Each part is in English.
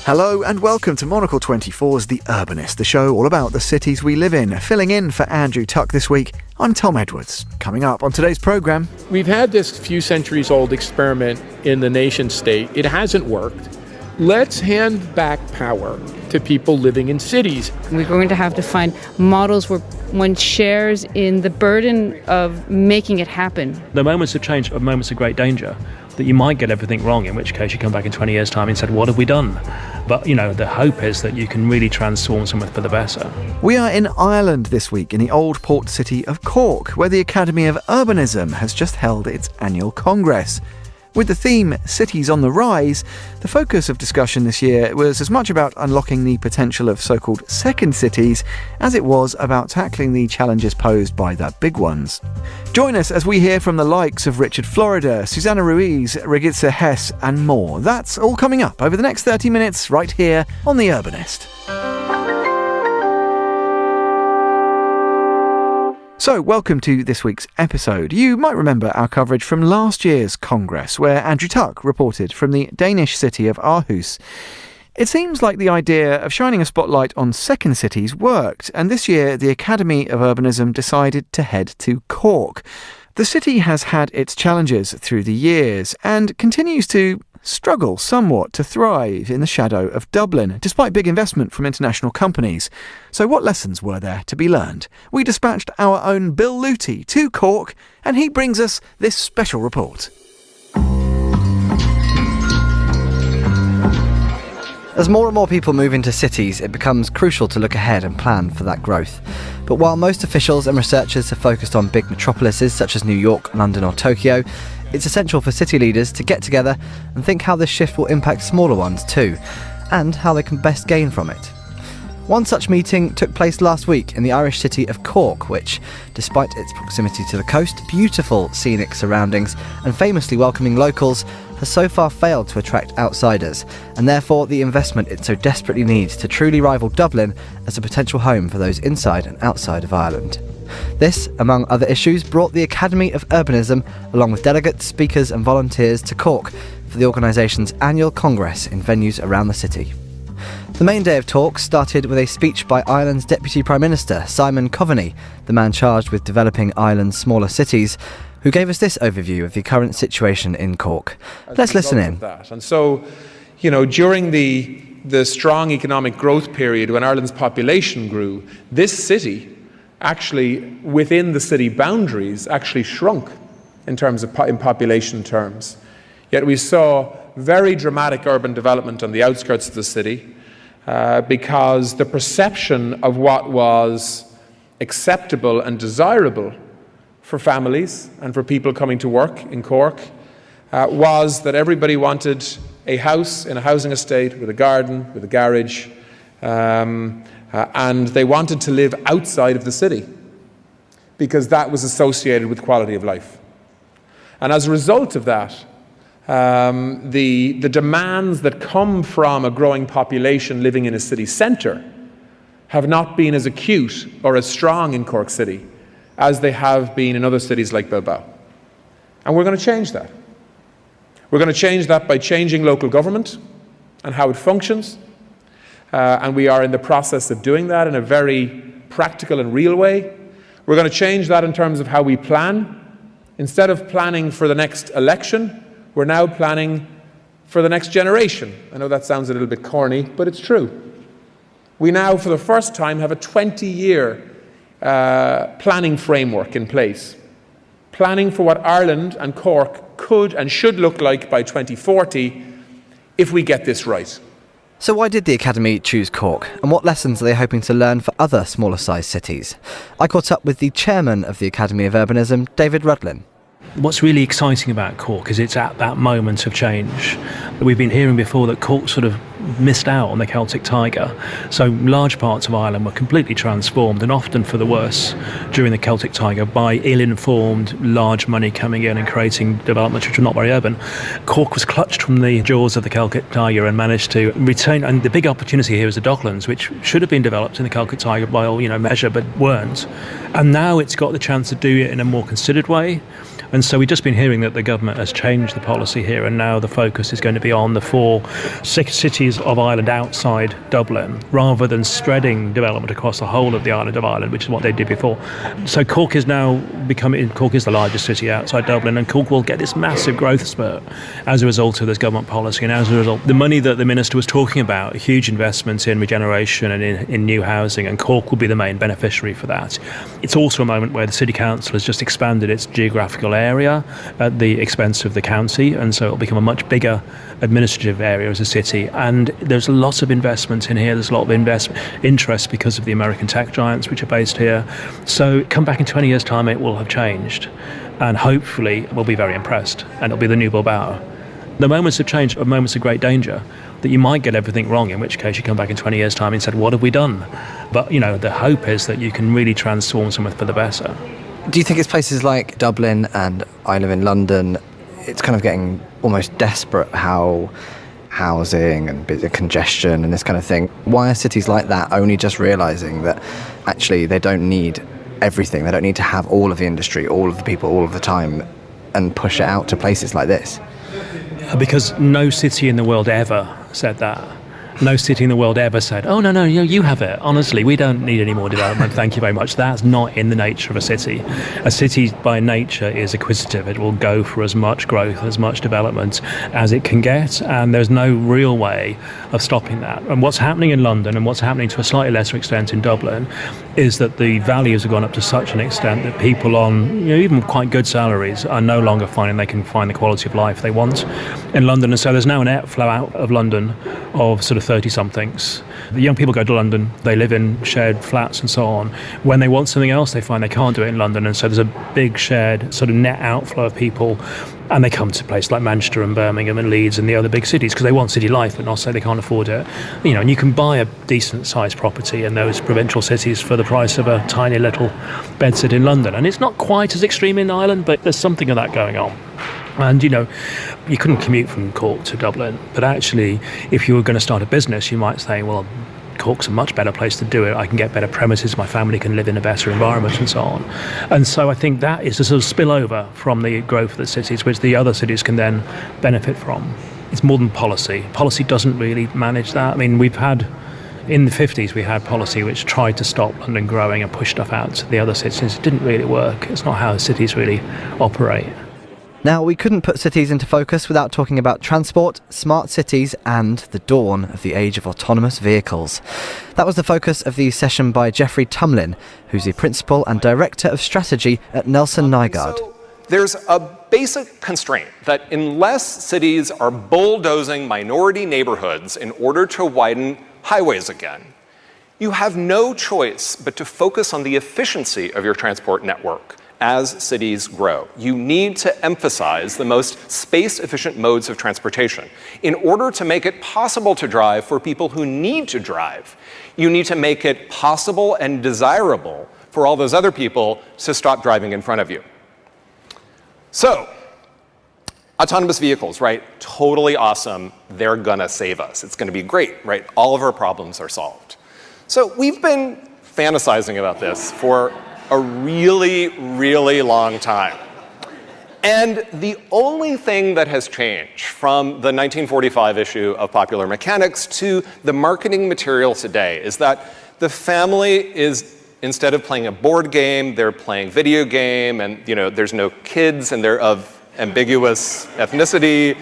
Hello and welcome to Monocle 24's The Urbanist, the show all about the cities we live in. Filling in for Andrew Tuck this week, I'm Tom Edwards. Coming up on today's programme... We've had this few centuries old experiment in the nation state. It hasn't worked. Let's hand back power to people living in cities. We're going to have to find models where one shares in the burden of making it happen. The moments of change are moments of great danger, that you might get everything wrong, in which case you come back in 20 years' time and said, what have we done? But, the hope is that you can really transform something for the better. We are in Ireland this week, in the old port city of Cork, where the Academy of Urbanism has just held its annual congress. With the theme Cities on the Rise, the focus of discussion this year was as much about unlocking the potential of so-called second cities as it was about tackling the challenges posed by the big ones. Join us as we hear from the likes of Richard Florida, Susanna Ruiz, Regitze Hess and more. That's all coming up over the next 30 minutes right here on The Urbanist. So, welcome to this week's episode. You might remember our coverage from last year's Congress, where Andrew Tuck reported from the Danish city of Aarhus. It seems like the idea of shining a spotlight on second cities worked, and this year the Academy of Urbanism decided to head to Cork. The city has had its challenges through the years, and continues to struggle somewhat to thrive in the shadow of Dublin, despite big investment from international companies. So what lessons were there to be learned? We dispatched our own Bill Luty to Cork, and he brings us this special report. As more and more people move into cities, it becomes crucial to look ahead and plan for that growth. But while most officials and researchers have focused on big metropolises such as New York, London or Tokyo, it's essential for city leaders to get together and think how this shift will impact smaller ones too, and how they can best gain from it. One such meeting took place last week in the Irish city of Cork, which, despite its proximity to the coast, beautiful scenic surroundings and famously welcoming locals, has so far failed to attract outsiders, and therefore the investment it so desperately needs to truly rival Dublin as a potential home for those inside and outside of Ireland. This, among other issues, brought the Academy of Urbanism, along with delegates, speakers and volunteers, to Cork for the organisation's annual congress in venues around the city. The main day of talks started with a speech by Ireland's Deputy Prime Minister, Simon Coveney, the man charged with developing Ireland's smaller cities, who gave us this overview of the current situation in Cork. Let's listen in. And so, during the strong economic growth period when Ireland's population grew, this city actually, within the city boundaries, actually shrunk in terms of in population terms. Yet we saw very dramatic urban development on the outskirts of the city because the perception of what was acceptable and desirable for families and for people coming to work in Cork was that everybody wanted a house in a housing estate with a garden, with a garage, and they wanted to live outside of the city because that was associated with quality of life. And as a result of that, the demands that come from a growing population living in a city centre have not been as acute or as strong in Cork City as they have been in other cities like Bilbao. And we're going to change that. We're going to change that by changing local government and how it functions. And we are in the process of doing that in a very practical and real way. We're going to change that in terms of how we plan. Instead of planning for the next election, we're now planning for the next generation. I know that sounds a little bit corny, but it's true. We now, for the first time, have a 20-year planning framework in place. Planning for what Ireland and Cork could and should look like by 2040 if we get this right. So why did the Academy choose Cork, and what lessons are they hoping to learn for other smaller-sized cities? I caught up with the chairman of the Academy of Urbanism, David Rudlin. What's really exciting about Cork is it's at that moment of change. We've been hearing before that Cork sort of missed out on the Celtic Tiger. So large parts of Ireland were completely transformed, and often for the worse, during the Celtic Tiger by ill-informed, large money coming in and creating developments which were not very urban. Cork was clutched from the jaws of the Celtic Tiger and managed to retain, and the big opportunity here is the Docklands, which should have been developed in the Celtic Tiger by all measure, but weren't. And now it's got the chance to do it in a more considered way. And so we've just been hearing that the government has changed the policy here, and now the focus is going to be on the 4 cities of Ireland outside Dublin, rather than spreading development across the whole of the island of Ireland, which is what they did before. So Cork is now Cork is the largest city outside Dublin, and Cork will get this massive growth spurt as a result of this government policy. And as a result, the money that the minister was talking about, huge investments in regeneration and in new housing, and Cork will be the main beneficiary for that. It's also a moment where the City Council has just expanded its geographical area at the expense of the county, and so it'll become a much bigger administrative area as a city. And there's lots of investment in here. There's a lot of interest because of the American tech giants which are based here. So come back in 20 years' time, it will have changed, and hopefully we'll be very impressed, and it'll be the new Bilbao. The moments of change are moments of great danger, that you might get everything wrong, in which case you come back in 20 years' time and said, what have we done? But, the hope is that you can really transform something for the better. Do you think it's places like Dublin, and I live in London, it's kind of getting almost desperate how housing and bit of congestion and this kind of thing? Why are cities like that only just realising that actually they don't need everything? They don't need to have all of the industry, all of the people, all of the time, and push it out to places like this? Because no city in the world ever said that. No city in the world ever said, oh, no, you have it. Honestly, we don't need any more development. Thank you very much. That's not in the nature of a city. A city by nature is acquisitive. It will go for as much growth, as much development as it can get. And there's no real way of stopping that. And what's happening in London, and what's happening to a slightly lesser extent in Dublin, is that the values have gone up to such an extent that people on even quite good salaries are no longer finding they can find the quality of life they want in London. And so there's now an outflow out of London of sort of 30-somethings. The young people go to London, they live in shared flats and so on. When they want something else, they find they can't do it in London, and so there's a big shared sort of net outflow of people, and they come to places like Manchester and Birmingham and Leeds and the other big cities because they want city life, but not so they can't afford it. And you can buy a decent-sized property in those provincial cities for the price of a tiny little bedsit in London, and it's not quite as extreme in Ireland, but there's something of that going on. And, you couldn't commute from Cork to Dublin, but actually, if you were going to start a business, you might say, well, Cork's a much better place to do it. I can get better premises, my family can live in a better environment and so on. And so I think that is a sort of spillover from the growth of the cities, which the other cities can then benefit from. It's more than policy. Policy doesn't really manage that. I mean, in the 50s, we had policy which tried to stop London growing and push stuff out to the other cities. It didn't really work. It's not how cities really operate. Now, we couldn't put cities into focus without talking about transport, smart cities, and the dawn of the age of autonomous vehicles. That was the focus of the session by Jeffrey Tumlin, who's the Principal and Director of Strategy at Nelson Nygaard. So there's a basic constraint that unless cities are bulldozing minority neighborhoods in order to widen highways again, you have no choice but to focus on the efficiency of your transport network. As cities grow, you need to emphasize the most space-efficient modes of transportation. In order to make it possible to drive for people who need to drive, you need to make it possible and desirable for all those other people to stop driving in front of you. So, autonomous vehicles, right? Totally awesome. They're gonna save us. It's gonna be great, right? All of our problems are solved. So we've been fantasizing about this for a really, really long time. And the only thing that has changed from the 1945 issue of Popular Mechanics to the marketing material today is that the family is, instead of playing a board game, they're playing video game, and there's no kids, and they're of ambiguous ethnicity.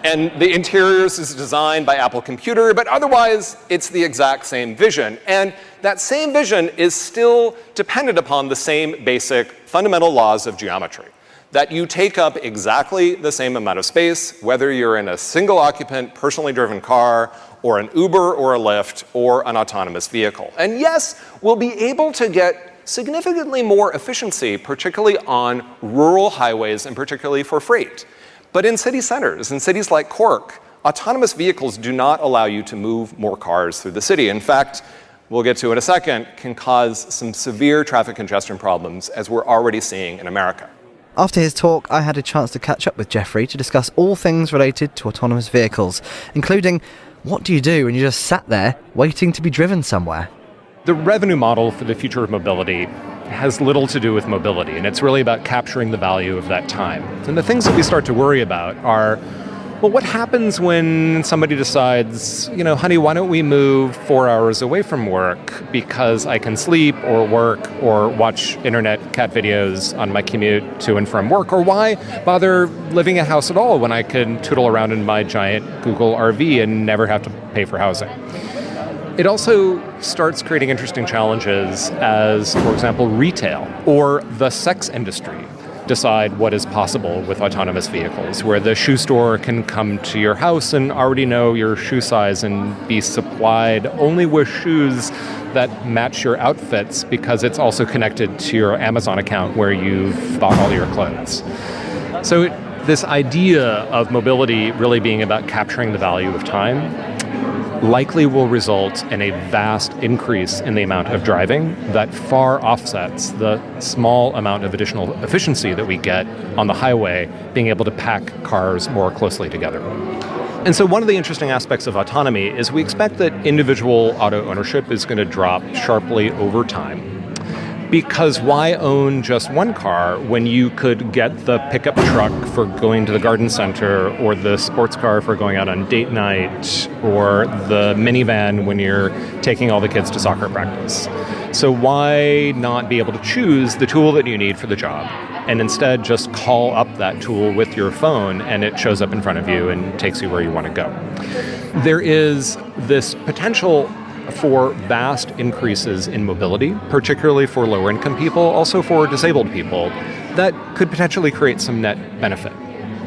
And the interiors is designed by Apple Computer, but otherwise it's the exact same vision. And that same vision is still dependent upon the same basic fundamental laws of geometry, that you take up exactly the same amount of space, whether you're in a single occupant, personally driven car, or an Uber or a Lyft, or an autonomous vehicle. And yes, we'll be able to get significantly more efficiency, particularly on rural highways and particularly for freight. But in city centers, in cities like Cork, autonomous vehicles do not allow you to move more cars through the city. In fact, we'll get to in a second, can cause some severe traffic congestion problems, as we're already seeing in America. After his talk, I had a chance to catch up with Jeffrey to discuss all things related to autonomous vehicles, including what do you do when you just sat there waiting to be driven somewhere? The revenue model for the future of mobility has little to do with mobility, and it's really about capturing the value of that time. And the things that we start to worry about are, well, what happens when somebody decides, honey, why don't we move 4 hours away from work because I can sleep or work or watch internet cat videos on my commute to and from work? Or why bother living in a house at all when I can tootle around in my giant Google RV and never have to pay for housing? It also starts creating interesting challenges as, for example, retail or the sex industry decide what is possible with autonomous vehicles, where the shoe store can come to your house and already know your shoe size and be supplied only with shoes that match your outfits because it's also connected to your Amazon account where you've bought all your clothes. So this idea of mobility really being about capturing the value of time likely will result in a vast increase in the amount of driving that far offsets the small amount of additional efficiency that we get on the highway, being able to pack cars more closely together. And so one of the interesting aspects of autonomy is we expect that individual auto ownership is going to drop sharply over time. Because why own just one car when you could get the pickup truck for going to the garden center, or the sports car for going out on date night, or the minivan when you're taking all the kids to soccer practice? So why not be able to choose the tool that you need for the job and instead just call up that tool with your phone and it shows up in front of you and takes you where you want to go? There is this potential for vast increases in mobility, particularly for lower income people, also for disabled people, that could potentially create some net benefit.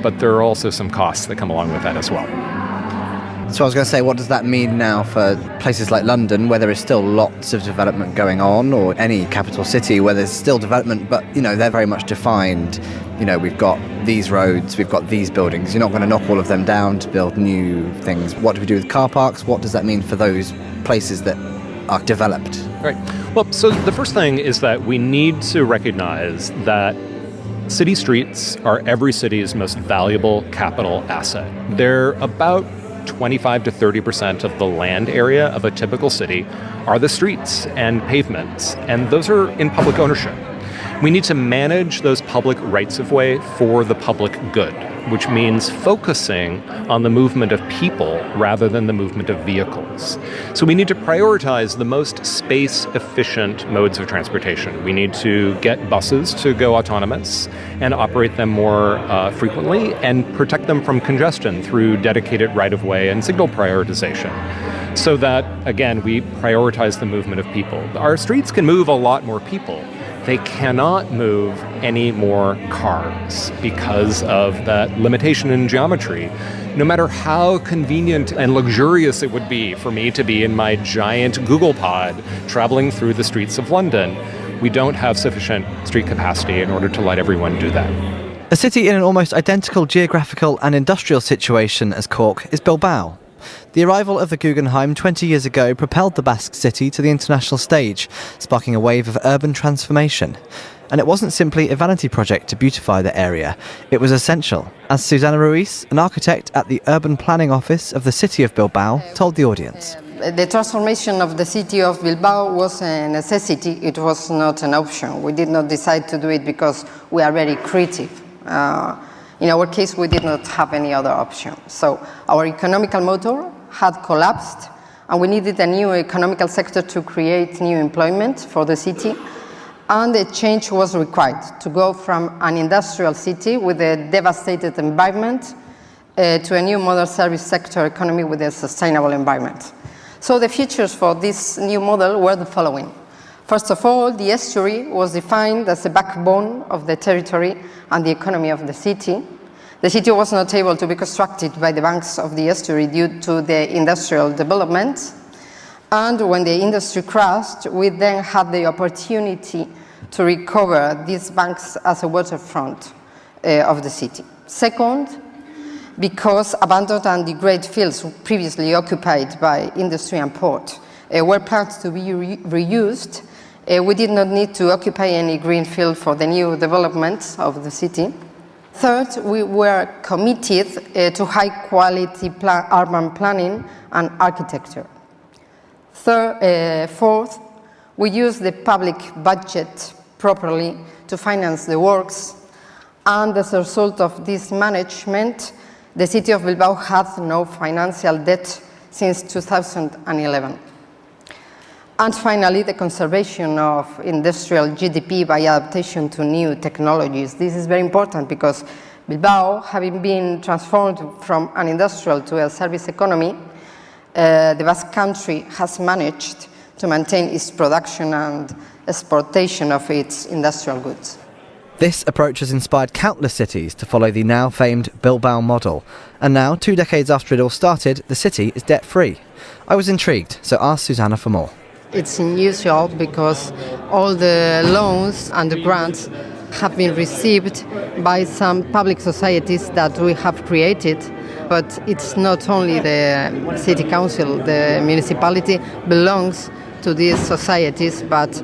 But there are also some costs that come along with that as well. So I was going to say, what does that mean now for places like London, where there is still lots of development going on, or any capital city where there's still development, but they're very much defined. We've got these roads, we've got these buildings. You're not going to knock all of them down to build new things. What do we do with car parks? What does that mean for those places that are developed? Right. Well, so the first thing is that we need to recognize that city streets are every city's most valuable capital asset. They're about 25 to 30% of the land area of a typical city are the streets and pavements, and those are in public ownership. We need to manage those public rights-of-way for the public good, which means focusing on the movement of people rather than the movement of vehicles. So we need to prioritize the most space-efficient modes of transportation. We need to get buses to go autonomous and operate them more frequently and protect them from congestion through dedicated right-of-way and signal prioritization, so that, again, we prioritize the movement of people. Our streets can move a lot more people. They cannot move any more cars because of that limitation in geometry. No matter how convenient and luxurious it would be for me to be in my giant Google pod traveling through the streets of London, we don't have sufficient street capacity in order to let everyone do that. A city in an almost identical geographical and industrial situation as Cork is Bilbao. The arrival of the Guggenheim 20 years ago propelled the Basque city to the international stage, sparking a wave of urban transformation. And it wasn't simply a vanity project to beautify the area, it was essential, as Susana Ruiz, an architect at the Urban Planning Office of the city of Bilbao, told the audience. The transformation of the city of Bilbao was a necessity, it was not an option. We did not decide to do it because we are very creative. In our case, we did not have any other option. So our economical motor had collapsed, and we needed a new economical sector to create new employment for the city. And a change was required to go from an industrial city with a devastated environment to a new modern service sector economy with a sustainable environment. So the features for this new model were the following. First of all, the estuary was defined as the backbone of the territory and the economy of the city. The city was not able to be constructed by the banks of the estuary due to the industrial development. And when the industry crashed, we then had the opportunity to recover these banks as a waterfront of the city. Second, because abandoned and degraded fields previously occupied by industry and port were planned to be reused, we did not need to occupy any green field for the new development of the city. Third, we were committed to high-quality urban planning and architecture. Fourth, we used the public budget properly to finance the works. And as a result of this management, the city of Bilbao had no financial debt since 2011. And finally, the conservation of industrial GDP by adaptation to new technologies. This is very important because Bilbao, having been transformed from an industrial to a service economy, the Basque Country has managed to maintain its production and exportation of its industrial goods. This approach has inspired countless cities to follow the now famed Bilbao model. And now, 2 decades after it all started, the city is debt-free. I was intrigued, so asked Susanna for more. It's unusual because all the loans and the grants have been received by some public societies that we have created. But it's not only the city council, the municipality belongs to these societies, but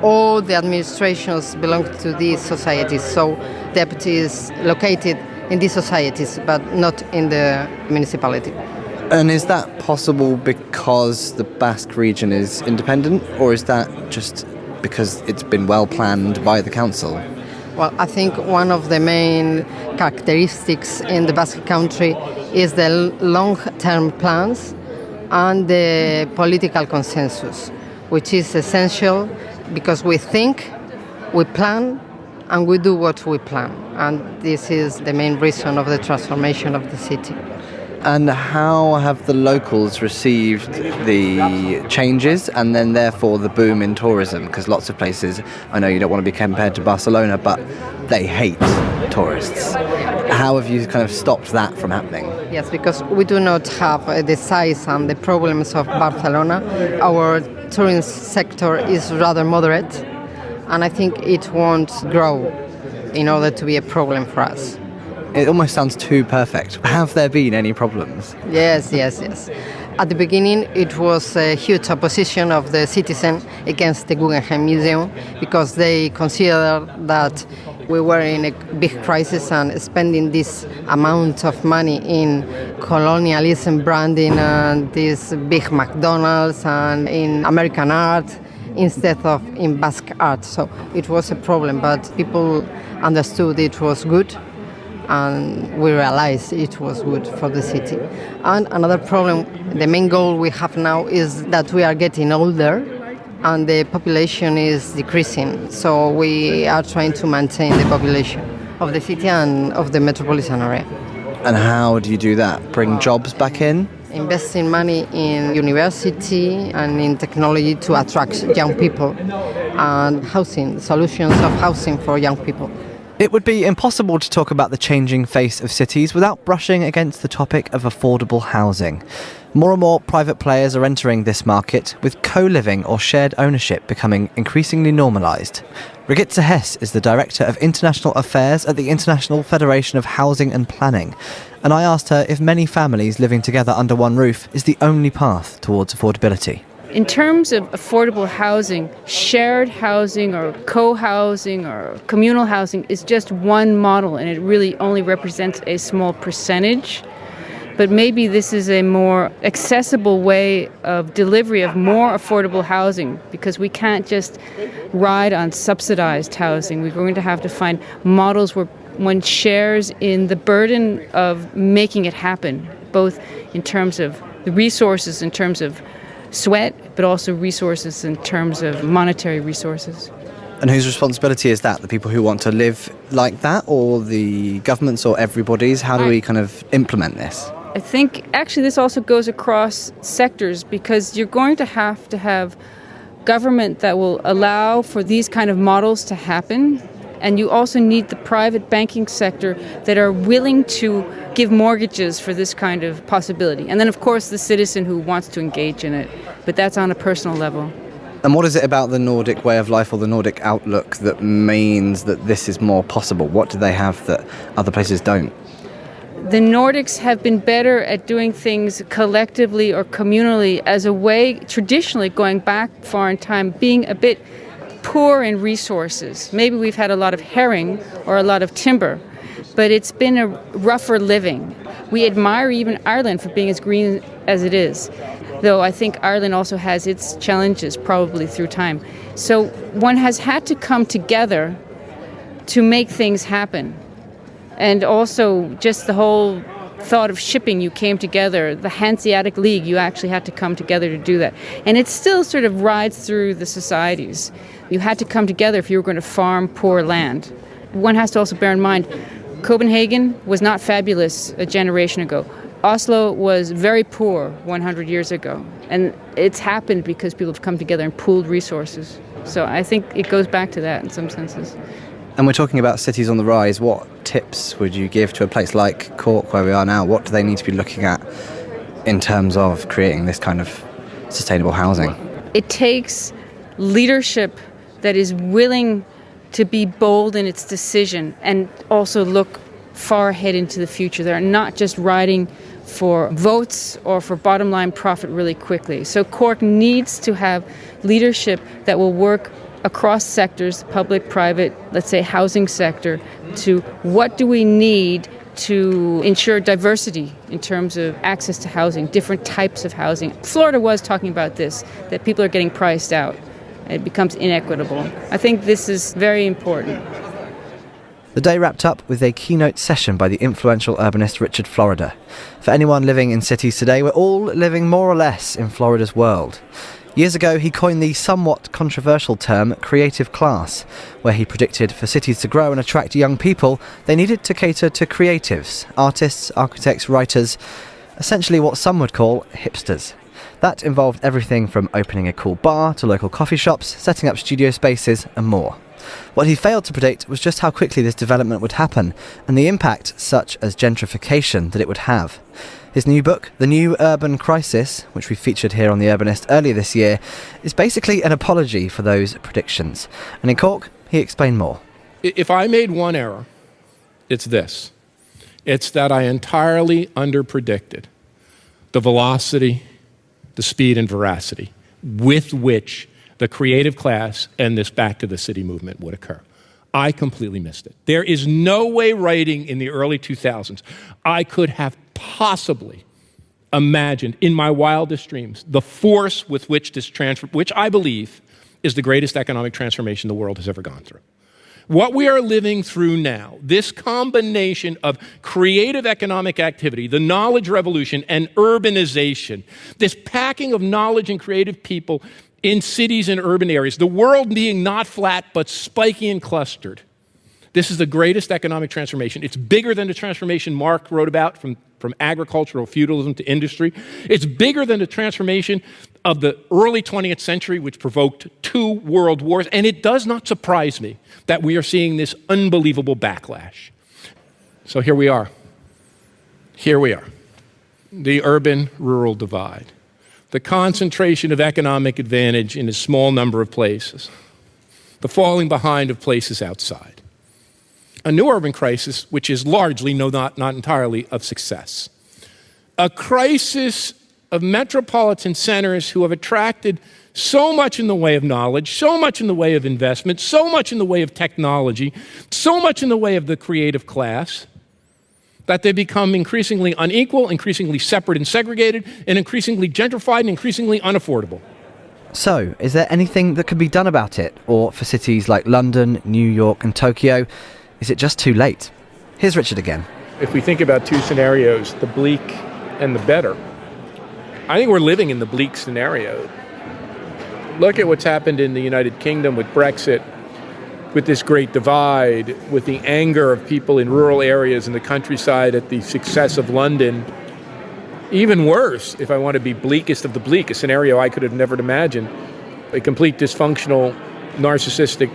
all the administrations belong to these societies. So debt is located in these societies, but not in the municipality. And is that possible because the Basque region is independent, or is that just because it's been well planned by the council? Well, I think one of the main characteristics in the Basque Country is the long-term plans and the political consensus, which is essential because we think, we plan, and we do what we plan. And this is the main reason of the transformation of the city. And how have the locals received the changes and then therefore the boom in tourism? Because lots of places, I know you don't want to be compared to Barcelona, but they hate tourists. How have you kind of stopped that from happening? Yes, because we do not have the size and the problems of Barcelona. Our tourism sector is rather moderate, and I think it won't grow in order to be a problem for us. It almost sounds too perfect. Have there been any problems? Yes. At the beginning, it was a huge opposition of the citizens against the Guggenheim Museum because they considered that we were in a big crisis and spending this amount of money in colonialism branding and this big McDonald's and in American art instead of in Basque art. So it was a problem, but people understood it was good. And we realized it was good for the city. And another problem, the main goal we have now is that we are getting older and the population is decreasing. So we are trying to maintain the population of the city and of the metropolitan area. And how do you do that? Bring jobs back in? Investing money in university and in technology to attract young people and housing, solutions of housing for young people. It would be impossible to talk about the changing face of cities without brushing against the topic of affordable housing. More and more private players are entering this market, with co-living or shared ownership becoming increasingly normalised. Regitze Hess is the Director of International Affairs at the International Federation of Housing and Planning, and I asked her if many families living together under one roof is the only path towards affordability. In terms of affordable housing, shared housing or co-housing or communal housing is just one model, and it really only represents a small percentage. But maybe this is a more accessible way of delivery of more affordable housing, because we can't just ride on subsidized housing. We're going to have to find models where one shares in the burden of making it happen, both in terms of the resources, in terms of sweat, but also resources in terms of monetary resources. And whose responsibility is that? The people who want to live like that, or the governments, or everybody's? How do we kind of implement this? I think actually this also goes across sectors, because you're going to have government that will allow for these kind of models to happen. And you also need the private banking sector that are willing to give mortgages for this kind of possibility. And then, of course, the citizen who wants to engage in it. But that's on a personal level. And what is it about the Nordic way of life or the Nordic outlook that means that this is more possible? What do they have that other places don't? The Nordics have been better at doing things collectively or communally as a way, traditionally going back far in time, being a bit poor in resources. Maybe we've had a lot of herring or a lot of timber, but it's been a rougher living. We admire even Ireland for being as green as it is. though I think Ireland also has its challenges probably through time. So one has had to come together to make things happen. And also just the whole thought of shipping, you came together. The Hanseatic League, you actually had to come together to do that. And it still sort of rides through the societies. You had to come together if you were going to farm poor land. One has to also bear in mind, Copenhagen was not fabulous a generation ago. Oslo was very poor 100 years ago. And it's happened because people have come together and pooled resources. So I think it goes back to that in some senses. And we're talking about cities on the rise. What tips would you give to a place like Cork, where we are now? What do they need to be looking at in terms of creating this kind of sustainable housing? It takes leadership that is willing to be bold in its decision and also look far ahead into the future. They're not just riding for votes or for bottom line profit really quickly. So Cork needs to have leadership that will work across sectors, public, private, let's say housing sector, to what do we need to ensure diversity in terms of access to housing, different types of housing. Florida was talking about this, that people are getting priced out. It becomes inequitable. I think this is very important. The day wrapped up with a keynote session by the influential urbanist Richard Florida. For anyone living in cities today, we're all living more or less in Florida's world. Years ago, he coined the somewhat controversial term creative class, where he predicted for cities to grow and attract young people, they needed to cater to creatives, artists, architects, writers, essentially what some would call hipsters. That involved everything from opening a cool bar to local coffee shops, setting up studio spaces and more. What he failed to predict was just how quickly this development would happen and the impact, such as gentrification, that it would have. His new book, The New Urban Crisis, which we featured here on The Urbanist earlier this year, is basically an apology for those predictions. And in Cork, he explained more. If I made one error, it's this. It's that I entirely underpredicted the velocity, the speed and veracity with which the creative class and this back to the city movement would occur. I completely missed it. There is no way writing in the early 2000s I could have possibly imagined in my wildest dreams the force with which this which I believe is the greatest economic transformation the world has ever gone through. What we are living through now, this combination of creative economic activity, the knowledge revolution, and urbanization, this packing of knowledge and creative people in cities and urban areas, the world being not flat but spiky and clustered. This is the greatest economic transformation. It's bigger than the transformation Marx wrote about from agricultural feudalism to industry. It's bigger than the transformation of the early 20th century, which provoked 2 world wars. And it does not surprise me that we are seeing this unbelievable backlash. So here we are. Here we are. The urban-rural divide. The concentration of economic advantage in a small number of places. The falling behind of places outside. A new urban crisis, which is largely, not entirely, of success. A crisis of metropolitan centers who have attracted so much in the way of knowledge, so much in the way of investment, so much in the way of technology, so much in the way of the creative class, that they become increasingly unequal, increasingly separate and segregated, and increasingly gentrified and increasingly unaffordable. So, is there anything that could be done about it? Or for cities like London, New York and Tokyo, is it just too late? Here's Richard again. If we think about 2 scenarios, the bleak and the better, I think we're living in the bleak scenario. Look at what's happened in the United Kingdom with Brexit, with this great divide, with the anger of people in rural areas in the countryside at the success of London. Even worse, if I want to be bleakest of the bleak, a scenario I could have never imagined, a complete dysfunctional, narcissistic,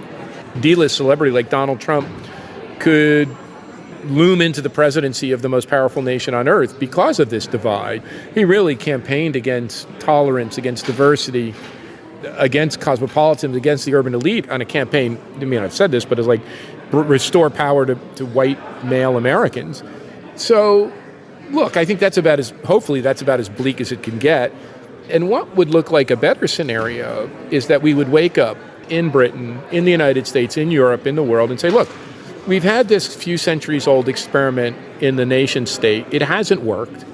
D-list celebrity like Donald Trump could loom into the presidency of the most powerful nation on earth because of this divide. He really campaigned against tolerance, against diversity, against cosmopolitanism, against the urban elite on a campaign, I mean, I've said this, but it's like restore power to white male Americans. So, look, I think hopefully that's about as bleak as it can get. And what would look like a better scenario is that we would wake up in Britain, in the United States, in Europe, in the world, and say, look, we've had this few centuries old experiment in the nation state. It hasn't worked.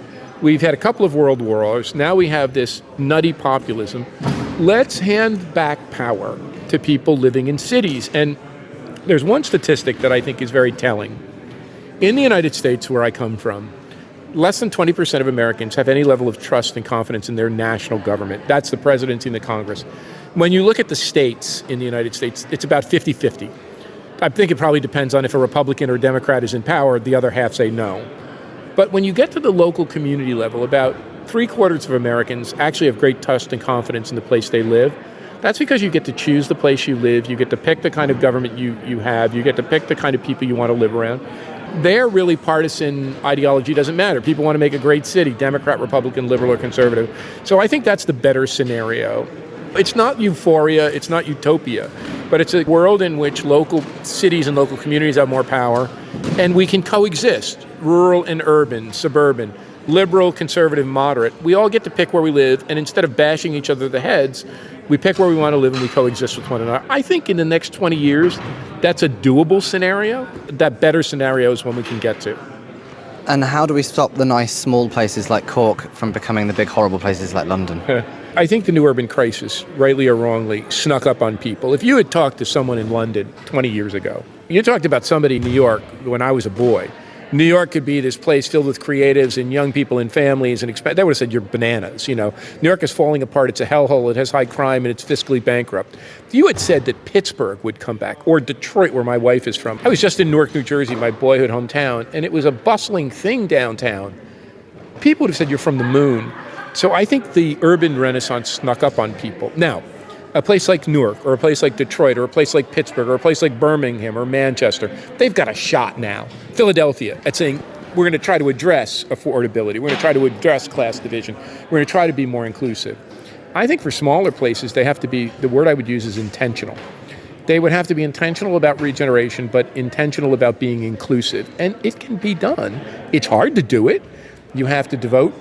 We've had a couple of world wars. Now we have this nutty populism. Let's hand back power to people living in cities. And there's one statistic that I think is very telling. In the United States, where I come from, less than 20% of Americans have any level of trust and confidence in their national government. That's the presidency and the Congress. When you look at the states in the United States, it's about 50-50. I think it probably depends on if a Republican or Democrat is in power, the other half say no. But when you get to the local community level, about 3/4 of Americans actually have great trust and confidence in the place they live. That's because you get to choose the place you live, you get to pick the kind of government you have, you get to pick the kind of people you want to live around. There, really, partisan ideology doesn't matter. People want to make a great city, Democrat, Republican, liberal, or conservative. So I think that's the better scenario. It's not euphoria, it's not utopia, but it's a world in which local cities and local communities have more power, and we can coexist, rural and urban, suburban, liberal, conservative, moderate. We all get to pick where we live, and instead of bashing each other in the heads, we pick where we want to live and we coexist with one another. I think in the next 20 years, that's a doable scenario. That better scenario is one we can get to. And how do we stop the nice small places like Cork from becoming the big horrible places like London? I think the new urban crisis, rightly or wrongly, snuck up on people. If you had talked to someone in London 20 years ago, you talked about somebody in New York when I was a boy, New York could be this place filled with creatives and young people and families, and they would have said, you're bananas. You know, New York is falling apart. It's a hellhole. It has high crime, and it's fiscally bankrupt. If you had said that Pittsburgh would come back, or Detroit, where my wife is from. I was just in Newark, New Jersey, my boyhood hometown, and it was a bustling thing downtown. People would have said, you're from the moon. So I think the urban renaissance snuck up on people. Now, a place like Newark, or a place like Detroit, or a place like Pittsburgh, or a place like Birmingham or Manchester, they've got a shot now. Philadelphia, at saying, we're going to try to address affordability. We're going to try to address class division. We're going to try to be more inclusive. I think for smaller places, they have to be, the word I would use is intentional. They would have to be intentional about regeneration, but intentional about being inclusive. And it can be done. It's hard to do it. You have to devote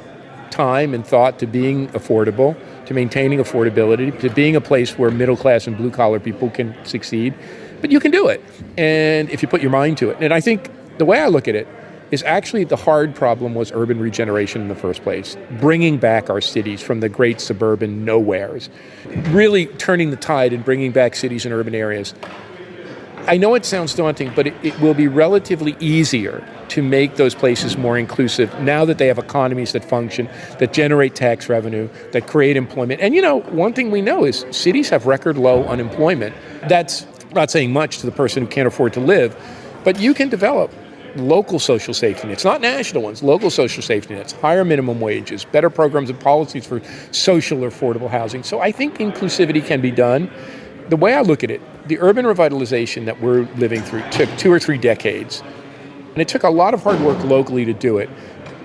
time and thought to being affordable, to maintaining affordability, to being a place where middle-class and blue-collar people can succeed. But you can do it, and if you put your mind to it. And I think the way I look at it is actually the hard problem was urban regeneration in the first place, bringing back our cities from the great suburban nowheres, really turning the tide and bringing back cities and urban areas. I know it sounds daunting, but it will be relatively easier to make those places more inclusive now that they have economies that function, that generate tax revenue, that create employment. And, you know, one thing we know is cities have record low unemployment. That's not saying much to the person who can't afford to live, but you can develop local social safety nets, not national ones, local social safety nets, higher minimum wages, better programs and policies for social or affordable housing. So I think inclusivity can be done. The way I look at it, the urban revitalization that we're living through took 2 or 3 decades. And it took a lot of hard work locally to do it.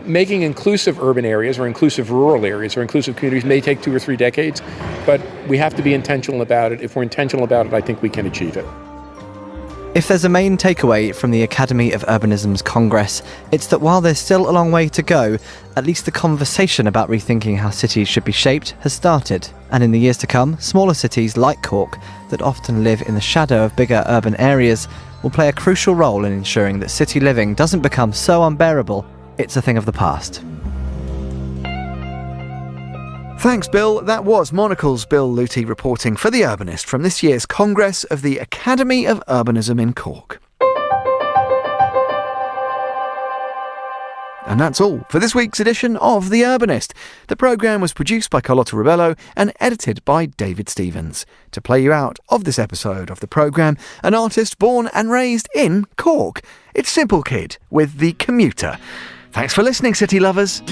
Making inclusive urban areas or inclusive rural areas or inclusive communities may take 2 or 3 decades, but we have to be intentional about it. If we're intentional about it, I think we can achieve it. If there's a main takeaway from the Academy of Urbanism's Congress, it's that while there's still a long way to go, at least the conversation about rethinking how cities should be shaped has started. And in the years to come, smaller cities like Cork, that often live in the shadow of bigger urban areas, will play a crucial role in ensuring that city living doesn't become so unbearable it's a thing of the past. Thanks, Bill. That was Monocle's Bill Luty reporting for The Urbanist from this year's Congress of the Academy of Urbanism in Cork. And that's all for this week's edition of The Urbanist. The programme was produced by Carlotta Ribello and edited by David Stevens. To play you out of this episode of the programme, an artist born and raised in Cork. It's Simple Kid with The Commuter. Thanks for listening, city lovers.